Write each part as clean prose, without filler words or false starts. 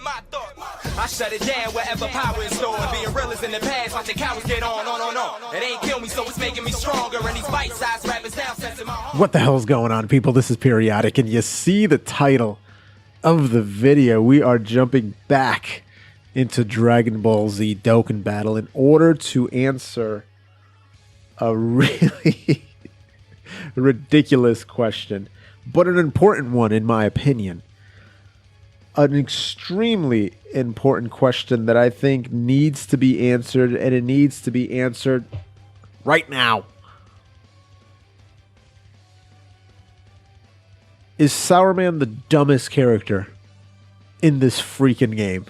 my thoughts. I shut it down wherever power is stored. Being real is in the past, watching cowards get on. It ain't kill me, so it's making me stronger. And these bite-sized rappers down sensing my heart. What the hell's going on, people? This is Periodic, and you see the title of the video. We are jumping back into Dragon Ball Z Dokkan battle in order to answer a really ridiculous question, but an important one in my opinion. An extremely important question that I think needs to be answered, and it needs to be answered right now. Is Sour Man the dumbest character in this freaking game?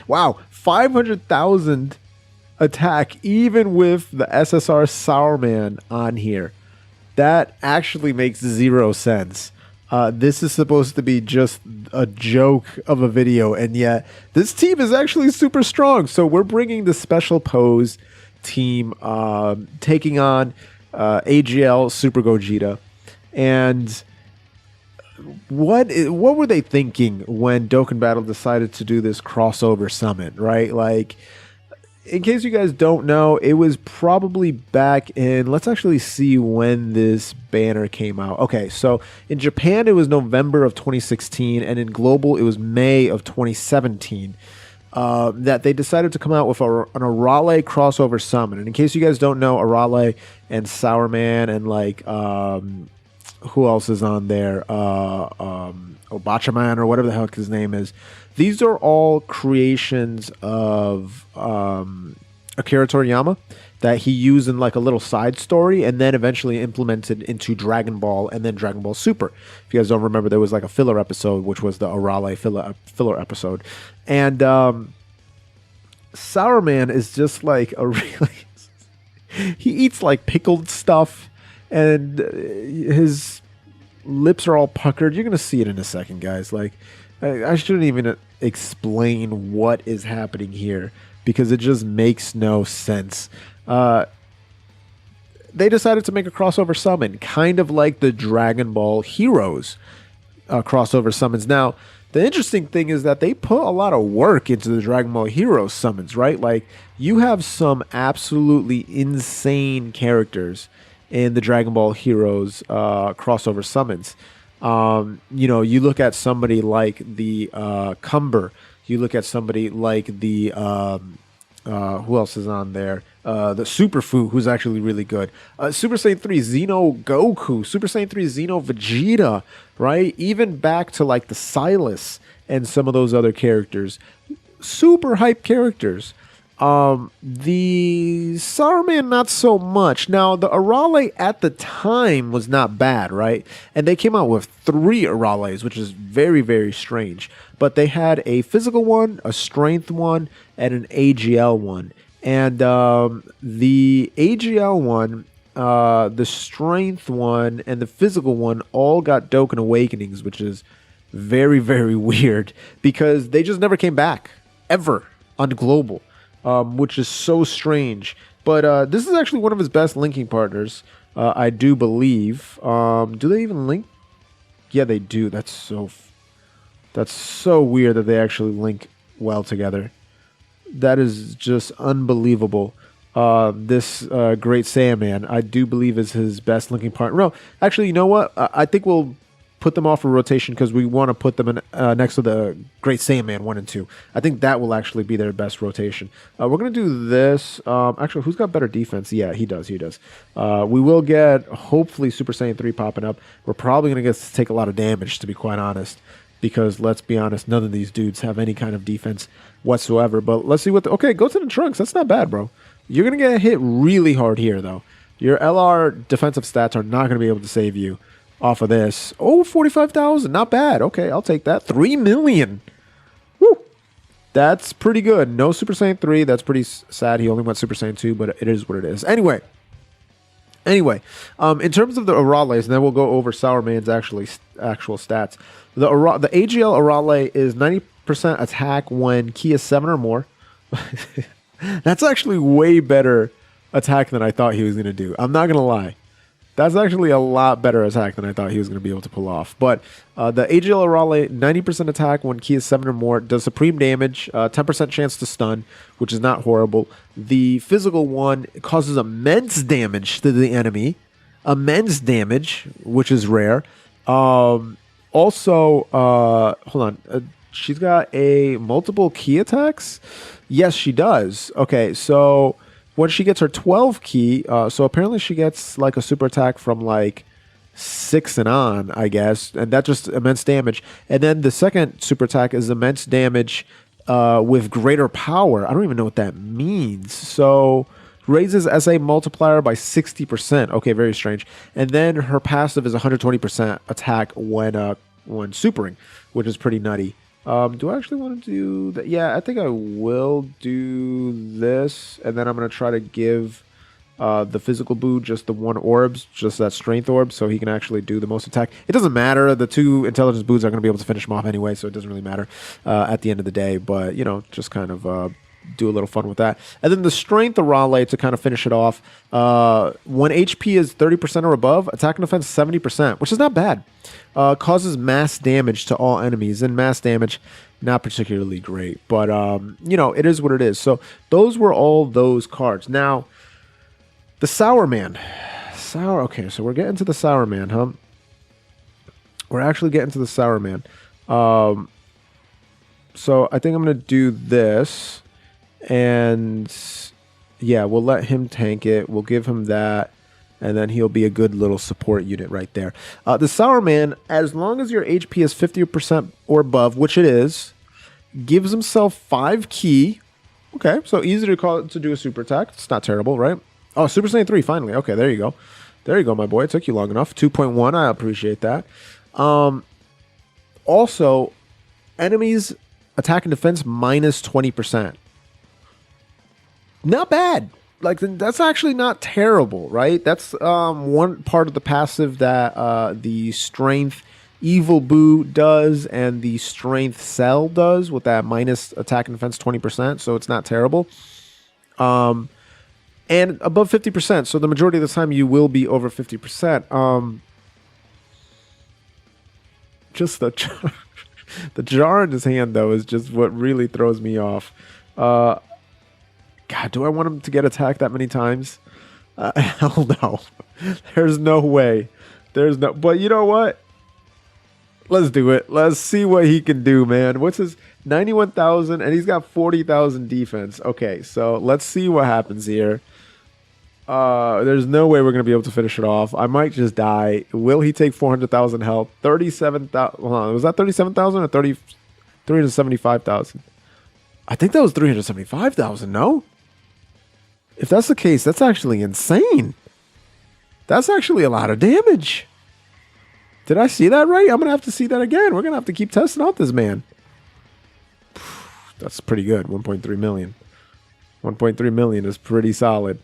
Wow, 500,000 attack even with the SSR Sour Man on here. That actually makes zero sense. This is supposed to be just a joke of a video, and yet this team is actually super strong. So we're bringing the Special Pose team, taking on AGL Super Gogeta. And what were they thinking when Dokkan Battle decided to do this crossover summit, right? Like, in case you guys don't know, it was probably back in, let's actually see when this banner came out. Okay, so in Japan, it was November of 2016, and in Global, it was May of 2017. That they decided to come out with an Arale crossover summon. And in case you guys don't know, Arale and Sour Man and like who else is on there? Obachaman or whatever the heck his name is. These are all creations of Akira Toriyama that he used in like a little side story and then eventually implemented into Dragon Ball and then Dragon Ball Super. If you guys don't remember, there was like a filler episode, which was the Arale filler episode. And Sour Man is just like a really... he eats like pickled stuff and his lips are all puckered. You're going to see it in a second, guys. Like, I shouldn't even explain what is happening here because it just makes no sense. They decided to make a crossover summon, kind of like the Dragon Ball Heroes crossover summons. Now, the interesting thing is that they put a lot of work into the Dragon Ball Heroes summons, right? Like, you have some absolutely insane characters in the Dragon Ball Heroes crossover summons. You know, you look at somebody like the Cumber. You look at somebody like the who else is on there? The Superfu, who's actually really good. Super Saiyan 3 Xeno Goku, Super Saiyan 3 Xeno Vegeta, right? Even back to like the Silas and some of those other characters. Super hype characters. The Sour Man, not so much. Now, the Arale at the time was not bad, right? And they came out with 3 Arales, which is very, very strange. But they had a physical one, a strength one, and an AGL one. And the AGL one, the strength one, and the physical one all got Dokkan Awakenings, which is very, very weird. Because they just never came back, ever, on Global. Which is so strange. But this is actually one of his best linking partners, I do believe. Do they even link? Yeah, they do. That's so weird that they actually link well together. That is just unbelievable. This Great Saiyaman, I do believe, is his best linking partner. No, actually, you know what? I think we'll put them off for rotation because we want to put them in, next to the Great Saiyaman 1 and 2. I think that will actually be their best rotation. We're going to do this. Actually, who's got better defense? Yeah, he does. We will get, hopefully, Super Saiyan 3 popping up. We're probably going to get to take a lot of damage, to be quite honest, because let's be honest, none of these dudes have any kind of defense whatsoever. But let's see what... Okay, go to the Trunks. That's not bad, bro. You're going to get hit really hard here, though. Your LR defensive stats are not going to be able to save you off of this. Oh, 45,000. Not bad. Okay, I'll take that. 3 million. Woo. That's pretty good. No Super Saiyan 3. That's pretty sad. He only went Super Saiyan 2, but it is what it is. Anyway, in terms of the Arales, and then we'll go over Sour Man's actual stats. The AGL Arale is 90% attack when Ki is 7 or more. That's actually way better attack than I thought he was going to do. I'm not going to lie. That's actually a lot better attack than I thought he was going to be able to pull off. But the AGL Raleigh, 90% attack when key is 7 or more, does supreme damage, 10% chance to stun, which is not horrible. The physical one causes immense damage to the enemy. Immense damage, which is rare. Also, hold on. She's got a multiple key attacks? Yes, she does. Okay, so when she gets her 12 key, so apparently she gets like a super attack from like 6 and on, I guess, and that's just immense damage. And then the second super attack is immense damage with greater power. I don't even know what that means. So raises SA multiplier by 60%. Okay, very strange. And then her passive is 120% attack when supering, which is pretty nutty. Do I actually want to do that? Yeah, I think I will do this, and then I'm going to try to give the physical boo just the 1 orbs, just that strength orb, so he can actually do the most attack. It doesn't matter. The 2 intelligence boos are going to be able to finish him off anyway, so it doesn't really matter at the end of the day. But, you know, just kind of do a little fun with that. And then the strength of Raleigh to kind of finish it off. When HP is 30% or above, attack and defense 70%, which is not bad. Causes mass damage to all enemies, and mass damage not particularly great, but you know, it is what it is. So those were all those cards. Now the Sour Man. Okay, so we're getting to the Sour Man, huh? We're actually getting to the Sour Man. So I think I'm gonna do this, and yeah, we'll let him tank it. We'll give him that, and then he'll be a good little support unit right there. The Sour Man, as long as your HP is 50% or above, which it is, gives himself 5 key. Okay, so easy to do a super attack. It's not terrible, right? Oh, Super Saiyan 3, finally. Okay, there you go. There you go, my boy. It took you long enough. 2.1, I appreciate that. Also, enemies attack and defense minus 20%. Not bad. Like, that's actually not terrible, right? That's one part of the passive that the strength evil boo does and the strength cell does with that minus attack and defense 20%, so it's not terrible. And above 50%, so the majority of the time you will be over 50%. Just the jar in his hand, though, is just what really throws me off. God, do I want him to get attacked that many times? Hell no. There's no way. But you know what? Let's do it. Let's see what he can do, man. What's his 91,000, and he's got 40,000 defense. Okay, so let's see what happens here. There's no way we're going to be able to finish it off. I might just die. Will he take 400,000 health? 37,000. Hold on. Was that 37,000 or 375,000? I think that was 375,000, no? If that's the case, that's actually insane. That's actually a lot of damage. Did I see that right? I'm going to have to see that again. We're going to have to keep testing out this man. That's pretty good. 1.3 million. 1.3 million is pretty solid.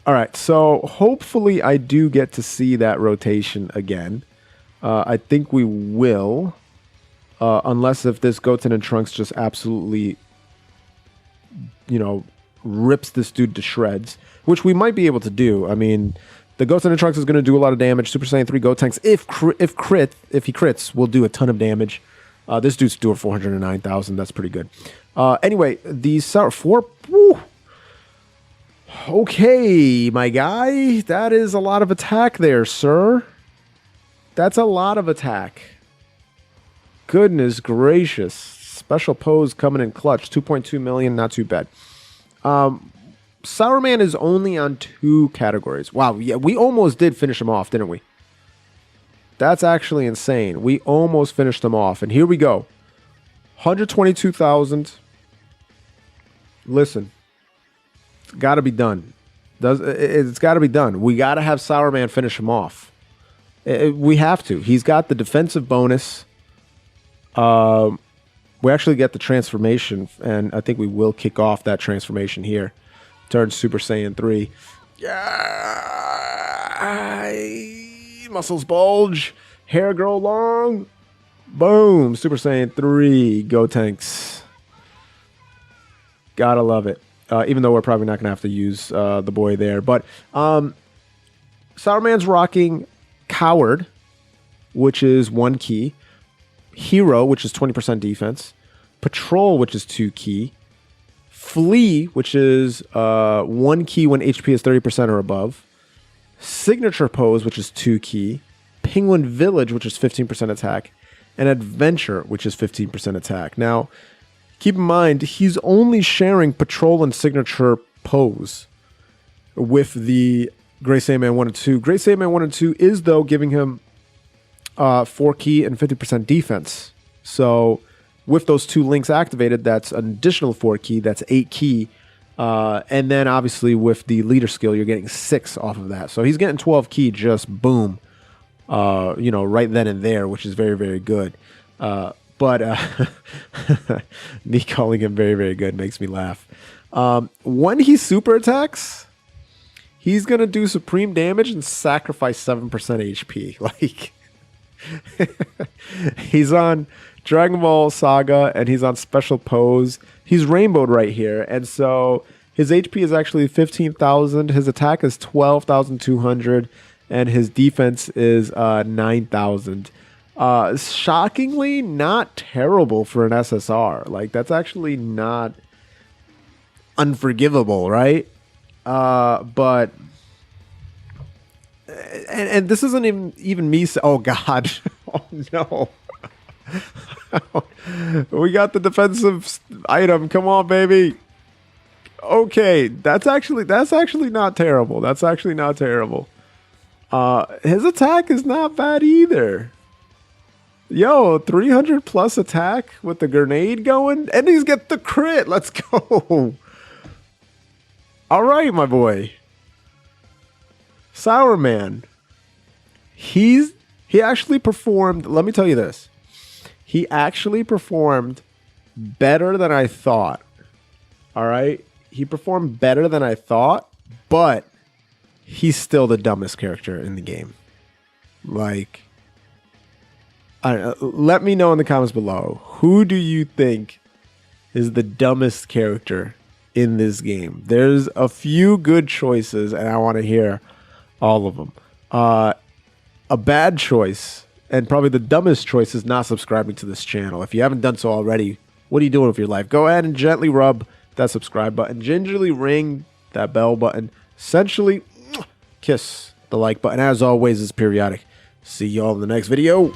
All right, so hopefully I do get to see that rotation again. I think we will. Unless if this Goten and Trunks just absolutely, you know, rips this dude to shreds, which we might be able to do. I mean, the Goten and Trunks is going to do a lot of damage. Super Saiyan 3 Gotenks, if he crits, will do a ton of damage. This dude's doing 409,000. That's pretty good. Anyway, these 4. Woo. Okay, my guy, that is a lot of attack there, sir. That's a lot of attack. Goodness gracious. Special pose coming in clutch. 2.2 million, not too bad. Sour Man is only on 2 categories. Wow, yeah, we almost did finish him off, didn't we? That's actually insane. We almost finished him off. And here we go. 122,000. Listen. It's got to be done. It's got to be done. We got to have Sour Man finish him off. We have to. He's got the defensive bonus. We actually get the transformation, and I think we will kick off that transformation here. Turn Super Saiyan 3. Yeah! Muscles bulge. Hair grow long. Boom. Super Saiyan 3. Go Tanks. Gotta love it. Even though we're probably not going to have to use the boy there. But Sour Man's rocking Coward, which is 1 key. Hero, which is 20% defense. Patrol, which is 2 key. Flee, which is 1 key when HP is 30% or above. Signature Pose, which is 2 key. Penguin Village, which is 15% attack. And Adventure, which is 15% attack. Now, keep in mind, he's only sharing Patrol and Signature Pose with the Great Saiyaman 1 and 2. Great Saiyaman 1 and 2 is, though, giving him 4 key and 50% defense. So, with those 2 links activated, that's an additional 4 key. That's 8 key. And then, obviously, with the leader skill, you're getting 6 off of that. So, he's getting 12 key just boom. Right then and there, which is very, very good. But me calling him very, very good makes me laugh. When he super attacks, he's going to do supreme damage and sacrifice 7% HP. Like, he's on Dragon Ball Saga and he's on Special Pose. He's rainbowed right here. And so his HP is actually 15,000. His attack is 12,200. And his defense is 9,000. Shockingly, not terrible for an SSR. Like, that's actually not unforgivable, right? But this isn't even me. Oh God! Oh no! We got the defensive item. Come on, baby. Okay, that's actually not terrible. That's actually not terrible. His attack is not bad either. Yo, 300 plus attack with the grenade going, and he's get the crit. Let's go. All right, my boy. Sour Man. He actually performed, let me tell you this. He actually performed better than I thought. All right? He performed better than I thought, but he's still the dumbest character in the game. Like, I don't know, let me know in the comments below. Who do you think is the dumbest character in this game? There's a few good choices, and I want to hear all of them. A bad choice, and probably the dumbest choice, is not subscribing to this channel. If you haven't done so already, what are you doing with your life? Go ahead and gently rub that subscribe button. Gingerly ring that bell button. Essentially, kiss the like button. As always, it's Periodic. See y'all in the next video.